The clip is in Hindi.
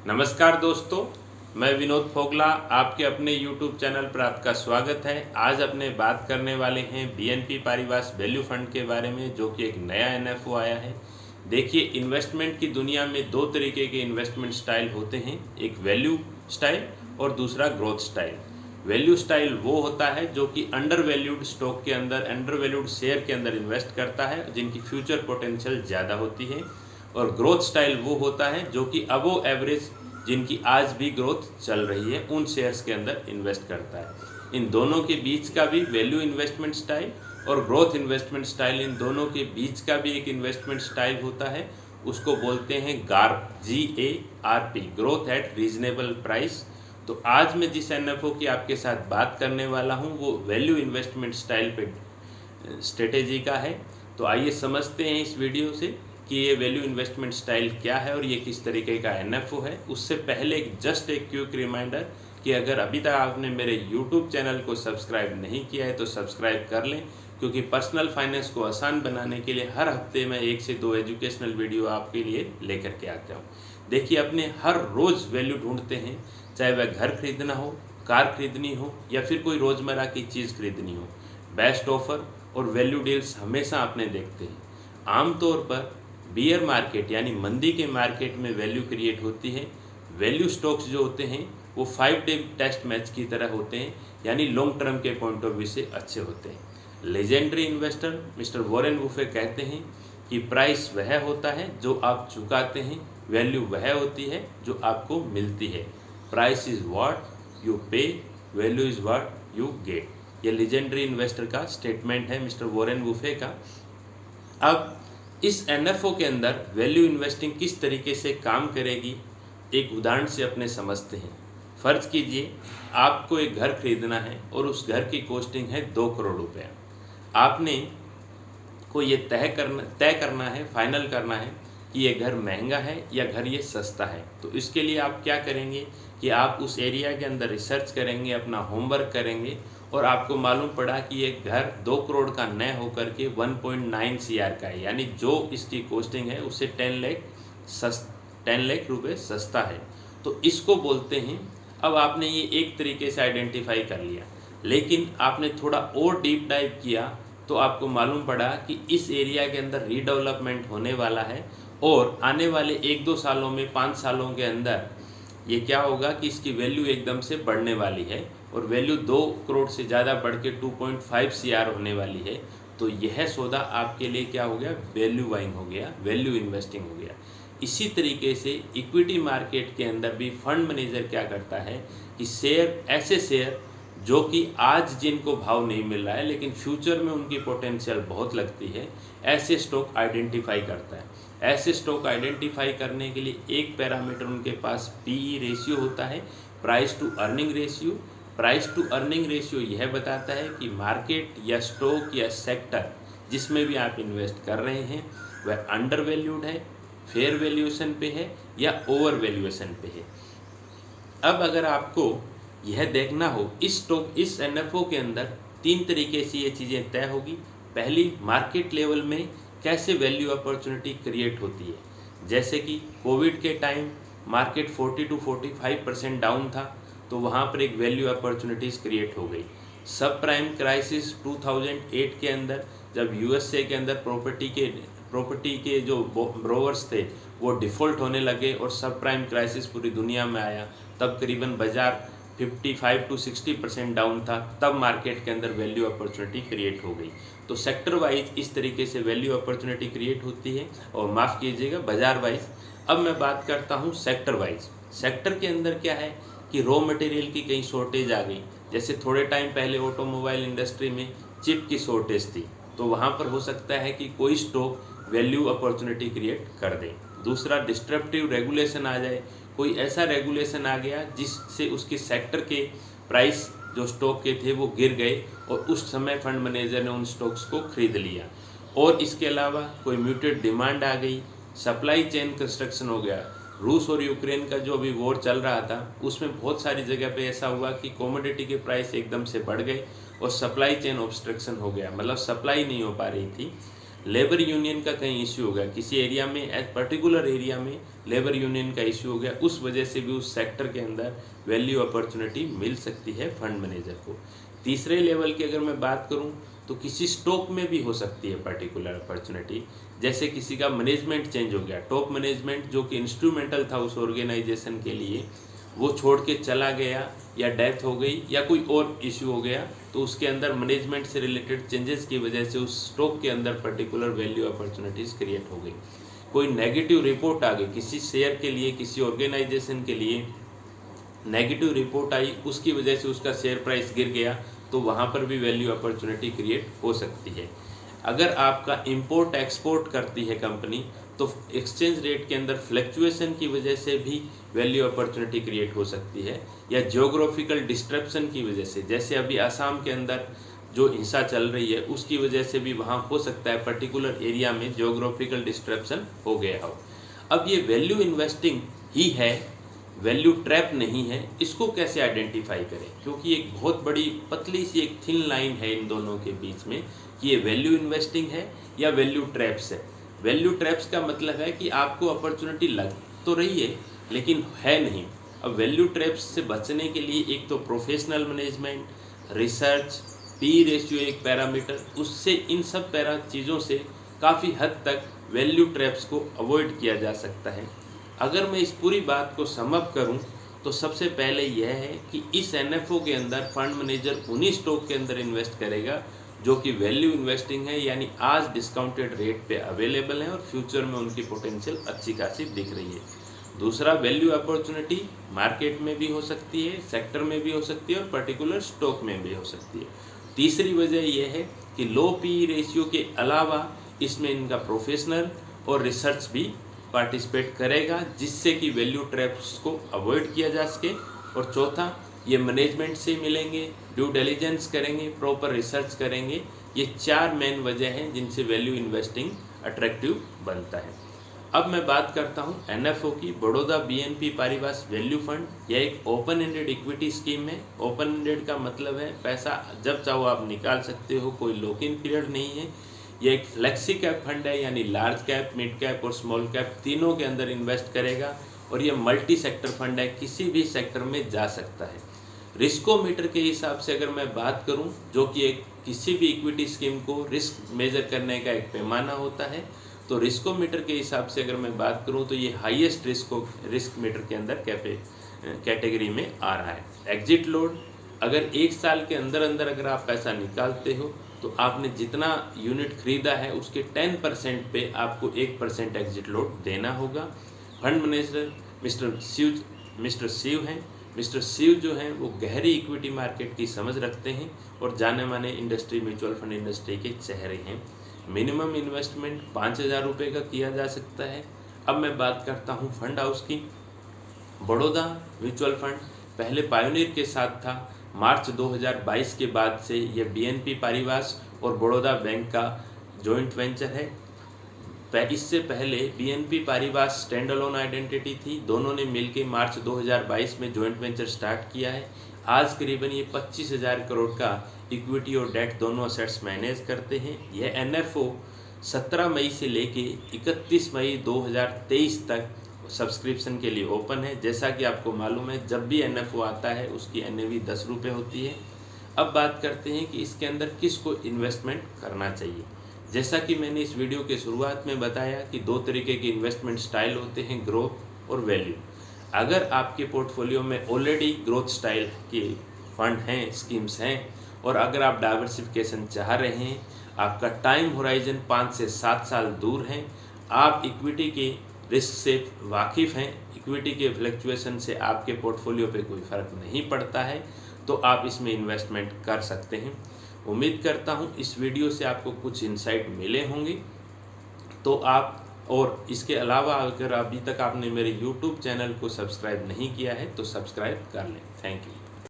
नमस्कार दोस्तों, मैं विनोद फोगला आपके अपने YouTube चैनल पर आपका स्वागत है। आज अपने बात करने वाले हैं BNP पारिवास वैल्यू फंड के बारे में, जो कि एक नया NFO आया है। देखिए, इन्वेस्टमेंट की दुनिया में दो तरीके के इन्वेस्टमेंट स्टाइल होते हैं, एक वैल्यू स्टाइल और दूसरा ग्रोथ स्टाइल। वैल्यू स्टाइल वो होता है जो कि अंडर वैल्यूड स्टॉक के अंदर, अंडर वैल्यूड शेयर के अंदर इन्वेस्ट करता है, जिनकी फ्यूचर पोटेंशियल ज़्यादा होती है। और ग्रोथ स्टाइल वो होता है जो कि अबो एवरेज, जिनकी आज भी ग्रोथ चल रही है, उन शेयर्स के अंदर इन्वेस्ट करता है। इन दोनों के बीच का भी वैल्यू इन्वेस्टमेंट स्टाइल और ग्रोथ इन्वेस्टमेंट स्टाइल, इन दोनों के बीच का भी एक इन्वेस्टमेंट स्टाइल होता है, उसको बोलते हैं Garp, GARP, growth at reasonable price. तो आज मैं जिस NFO की आपके साथ बात करने वाला हूँ वो वैल्यू इन्वेस्टमेंट स्टाइल पे स्ट्रेटेजी का है। तो आइए समझते हैं इस वीडियो से कि ये वैल्यू इन्वेस्टमेंट स्टाइल क्या है और ये किस तरीके का NFO है। उससे पहले जस्ट एक क्विक रिमाइंडर कि अगर अभी तक आपने मेरे YouTube चैनल को सब्सक्राइब नहीं किया है तो सब्सक्राइब कर लें, क्योंकि पर्सनल फाइनेंस को आसान बनाने के लिए हर हफ्ते मैं 1 से 2 एजुकेशनल वीडियो आपके लिए लेकर के आता हूँ। देखिए, अपने हर रोज़ वैल्यू ढूंढते हैं, चाहे वह घर खरीदना हो, कार खरीदनी हो या फिर कोई रोज़मर्रा की चीज़ खरीदनी हो। बेस्ट ऑफर और वैल्यू डील्स हमेशा आपने देखते हैं। आमतौर पर बियर मार्केट यानी मंदी के मार्केट में वैल्यू क्रिएट होती है। वैल्यू स्टॉक्स जो होते हैं वो 5 डे टेस्ट मैच की तरह होते हैं, यानी लॉन्ग टर्म के पॉइंट ऑफ व्यू से अच्छे होते हैं। Legendary investor mister Warren Buffett कहते हैं कि प्राइस वह होता है जो आप चुकाते हैं, वैल्यू वह होती है जो आपको मिलती है। प्राइस इज़ व्हाट यू पे, value is what you get. ये लेजेंडरी इन्वेस्टर का स्टेटमेंट है, मिस्टर वॉरेन बुफे का। अब इस NFO के अंदर वैल्यू इन्वेस्टिंग किस तरीके से काम करेगी, एक उदाहरण से अपने समझते हैं। फ़र्ज़ कीजिए आपको एक घर खरीदना है और उस घर की कॉस्टिंग है 2 करोड़ रुपया। आपने को ये तय करना है, फाइनल करना है कि ये घर महंगा है या घर ये सस्ता है। तो इसके लिए आप क्या करेंगे कि आप उस एरिया के अंदर रिसर्च करेंगे, अपना होमवर्क करेंगे और आपको मालूम पड़ा कि ये घर 2 करोड़ का न होकर के 1.9 CR का है, यानी जो इसकी कॉस्टिंग है उससे 10 लाख रुपये सस्ता है। तो इसको बोलते हैं, अब आपने ये एक तरीके से आइडेंटिफाई कर लिया, लेकिन आपने थोड़ा और डीप डाइव किया तो आपको मालूम पड़ा कि इस एरिया के अंदर रीडेवलपमेंट होने वाला है और आने वाले 1-2 सालों में, 5 सालों के अंदर ये क्या होगा कि इसकी वैल्यू एकदम से बढ़ने वाली है और वैल्यू 2 करोड़ से ज़्यादा बढ़ के 2.5 CR होने वाली है। तो यह सौदा आपके लिए क्या हो गया, वैल्यू बाइंग हो गया, वैल्यू इन्वेस्टिंग हो गया। इसी तरीके से इक्विटी मार्केट के अंदर भी फंड मैनेजर क्या करता है कि ऐसे शेयर जो कि आज जिनको भाव नहीं मिल रहा है लेकिन फ्यूचर में उनकी पोटेंशियल बहुत लगती है, ऐसे स्टॉक आइडेंटिफाई करता है। ऐसे स्टॉक आइडेंटिफाई करने के लिए एक पैरामीटर उनके पास PE रेशियो होता है, price to earning ratio. Price to earning ratio यह बताता है कि मार्केट या स्टॉक या सेक्टर जिसमें भी आप इन्वेस्ट कर रहे हैं वह अंडर वैल्यूड है, फेयर वैल्यूएशन पे है या ओवर वैल्यूएशन पे है। अब अगर आपको यह देखना हो, इस NFO के अंदर 3 तरीके से ये चीज़ें तय होगी। पहली, मार्केट लेवल में कैसे वैल्यू अपॉर्चुनिटी क्रिएट होती है। जैसे कि कोविड के टाइम मार्केट 40 to 45% डाउन था, तो वहाँ पर एक वैल्यू अपॉर्चुनिटीज़ क्रिएट हो गई। सब प्राइम क्राइसिस 2008 के अंदर, जब USA के अंदर प्रॉपर्टी के जो ब्रोवर्स थे वो डिफ़ॉल्ट होने लगे और सब प्राइम क्राइसिस पूरी दुनिया में आया, तब करीबन बाज़ार 55 to 60% डाउन था, तब मार्केट के अंदर वैल्यू अपॉर्चुनिटी क्रिएट हो गई। तो सेक्टर वाइज इस तरीके से वैल्यू अपॉर्चुनिटी क्रिएट होती है, और माफ़ कीजिएगा, बाज़ार वाइज। अब मैं बात करता हूँ सेक्टर वाइज। सेक्टर के अंदर क्या है कि रॉ मटेरियल की कहीं शॉर्टेज आ गई। जैसे थोड़े टाइम पहले ऑटोमोबाइल इंडस्ट्री में चिप की शॉर्टेज थी, तो वहाँ पर हो सकता है कि कोई स्टॉक वैल्यू अपॉर्चुनिटी क्रिएट कर दे। दूसरा, डिस्ट्रप्टिव रेगुलेशन आ जाए, कोई ऐसा रेगुलेशन आ गया जिससे उसके सेक्टर के प्राइस जो स्टॉक के थे वो गिर गए और उस समय फंड मैनेजर ने उन स्टॉक्स को खरीद लिया। और इसके अलावा कोई म्यूटेड डिमांड आ गई, सप्लाई चेन कंस्ट्रक्शन हो गया। रूस और यूक्रेन का जो अभी वॉर चल रहा था उसमें बहुत सारी जगह पे ऐसा हुआ कि कमोडिटी के प्राइस एकदम से बढ़ गए और सप्लाई चेन ऑब्स्ट्रक्शन हो गया, मतलब सप्लाई नहीं हो पा रही थी। लेबर यूनियन का कहीं इश्यू हो गया, किसी एरिया में पर्टिकुलर एरिया में लेबर यूनियन का इश्यू हो गया, उस वजह से भी उस सेक्टर के अंदर वैल्यू अपॉर्चुनिटी मिल सकती है फंड मैनेजर को। तीसरे लेवल की अगर मैं बात करूं तो किसी स्टॉक में भी हो सकती है पर्टिकुलर अपॉर्चुनिटी, जैसे किसी का मैनेजमेंट चेंज हो गया, टॉप मैनेजमेंट जो कि इंस्ट्रूमेंटल था उस ऑर्गेनाइजेशन के लिए वो छोड़ के चला गया, या डेथ हो गई, या कोई और इश्यू हो गया, तो उसके अंदर मैनेजमेंट से रिलेटेड चेंजेस की वजह से उस स्टॉक के अंदर पर्टिकुलर वैल्यू अपॉर्चुनिटीज़ क्रिएट हो गई। कोई नेगेटिव रिपोर्ट आ गई किसी शेयर के लिए, किसी ऑर्गेनाइजेशन के लिए नेगेटिव रिपोर्ट आई, उसकी वजह से उसका शेयर प्राइस गिर गया, तो वहाँ पर भी वैल्यू अपॉर्चुनिटी क्रिएट हो सकती है। अगर आपका इंपोर्ट एक्सपोर्ट करती है कंपनी तो एक्सचेंज रेट के अंदर फ्लक्चुएशन की वजह से भी वैल्यू अपॉर्चुनिटी क्रिएट हो सकती है, या जियोग्राफिकल डिस्ट्रप्शन की वजह से, जैसे अभी असम के अंदर जो हिंसा चल रही है उसकी वजह से भी वहाँ हो सकता है पर्टिकुलर एरिया में जियोग्राफिकल डिस्ट्रप्शन हो गया हो। अब ये वैल्यू इन्वेस्टिंग ही है, वैल्यू ट्रैप नहीं है। इसको कैसे आइडेंटिफाई करें, क्योंकि एक बहुत बड़ी पतली सी एक थिन लाइन है इन दोनों के बीच में कि ये वैल्यू इन्वेस्टिंग है या वैल्यू ट्रैप्स है। वैल्यू ट्रैप्स का मतलब है कि आपको अपॉर्चुनिटी लग तो रही है लेकिन है नहीं। अब वैल्यू ट्रैप्स से बचने के लिए एक तो professional management, research, P ratio एक पैरामीटर, उससे इन सब चीज़ों से काफ़ी हद तक वैल्यू ट्रैप्स को अवॉइड किया जा सकता है। अगर मैं इस पूरी बात को सम अप करूं तो सबसे पहले यह है कि इस एनएफओ के अंदर फंड मैनेजर उन्हीं स्टॉक के अंदर इन्वेस्ट करेगा जो कि वैल्यू इन्वेस्टिंग है, यानी आज डिस्काउंटेड रेट पे अवेलेबल है और फ्यूचर में उनकी पोटेंशियल अच्छी खासी दिख रही है। दूसरा, वैल्यू अपॉर्चुनिटी मार्केट में भी हो सकती है, सेक्टर में भी हो सकती है और पर्टिकुलर स्टॉक में भी हो सकती है। तीसरी वजह यह है कि लो पी रेशियो के अलावा इसमें इनका प्रोफेशनल और रिसर्च भी पार्टिसिपेट करेगा, जिससे कि वैल्यू ट्रैप्स को अवॉइड किया जा सके। और चौथा, ये मैनेजमेंट से मिलेंगे, ड्यू डिलिजेंस करेंगे, प्रॉपर रिसर्च करेंगे। ये चार मेन वजह हैं जिनसे वैल्यू इन्वेस्टिंग अट्रैक्टिव बनता है। अब मैं बात करता हूँ एनएफओ की, बड़ौदा बीएनपी पारिवास वैल्यू फंड। यह एक ओपन एंडेड इक्विटी स्कीम है। ओपन एंडेड का मतलब है पैसा जब चाहो आप निकाल सकते हो, कोई लॉक इन पीरियड नहीं है। यह एक फ्लेक्सी कैप फंड है, यानी लार्ज कैप, मिड कैप और स्मॉल कैप तीनों के अंदर इन्वेस्ट करेगा। और यह मल्टी सेक्टर फंड है, किसी भी सेक्टर में जा सकता है। रिस्कोमीटर के हिसाब से अगर मैं बात करूं, जो कि एक किसी भी इक्विटी स्कीम को रिस्क मेजर करने का एक पैमाना होता है, तो रिस्कोमीटर के हिसाब से अगर मैं बात करूं तो ये हाईएस्ट रिस्क मीटर के अंदर कैटेगरी में आ रहा है। एग्जिट लोड, अगर एक साल के अंदर अंदर अगर आप पैसा निकालते हो तो आपने जितना यूनिट खरीदा है उसके 10% पे आपको 1% एग्जिट लोड देना होगा। फंड मैनेजर मिस्टर शिव हैं। मिस्टर शिव जो हैं वो गहरी इक्विटी मार्केट की समझ रखते हैं और जाने माने इंडस्ट्री, म्यूचुअल फंड इंडस्ट्री के चेहरे हैं। मिनिमम इन्वेस्टमेंट 5,000 रुपये का किया जा सकता है। अब मैं बात करता हूँ फंड हाउस की। बड़ौदा म्यूचुअल फंड पहले पायोनियर के साथ था। मार्च 2022 के बाद से यह बीएनपी पारिवास और बड़ौदा बैंक का जॉइंट वेंचर है। इससे पहले बीएनपी पारिवास स्टैंड अलोन आइडेंटिटी थी। दोनों ने मिलकर मार्च 2022 में जॉइंट वेंचर स्टार्ट किया है। आज करीबन ये 25,000 करोड़ का इक्विटी और डेट दोनों असेट्स मैनेज करते हैं। यह एनएफओ 17 मई से लेके 31 मई 2023 तक सब्सक्रिप्शन के लिए ओपन है। जैसा कि आपको मालूम है, जब भी एनएफओ आता है उसकी एनएवी 10 रुपये होती है। अब बात करते हैं कि इसके अंदर किसको इन्वेस्टमेंट करना चाहिए। जैसा कि मैंने इस वीडियो के शुरुआत में बताया कि दो तरीके के इन्वेस्टमेंट स्टाइल होते हैं, ग्रोथ और वैल्यू। अगर आपके पोर्टफोलियो में ऑलरेडी ग्रोथ स्टाइल के फंड हैं, स्कीम्स हैं, और अगर आप डाइवर्सिफिकेशन चाह रहे हैं, आपका टाइम होराइजन 5 से 7 साल दूर है, आप इक्विटी के रिस्क से वाकिफ़ हैं, इक्विटी के फ्लक्चुएशन से आपके पोर्टफोलियो पे कोई फ़र्क नहीं पड़ता है, तो आप इसमें इन्वेस्टमेंट कर सकते हैं। उम्मीद करता हूँ इस वीडियो से आपको कुछ इंसाइट मिले होंगे। तो आप, और इसके अलावा अगर अभी तक आपने मेरे YouTube चैनल को सब्सक्राइब नहीं किया है तो सब्सक्राइब कर लें। Thank you.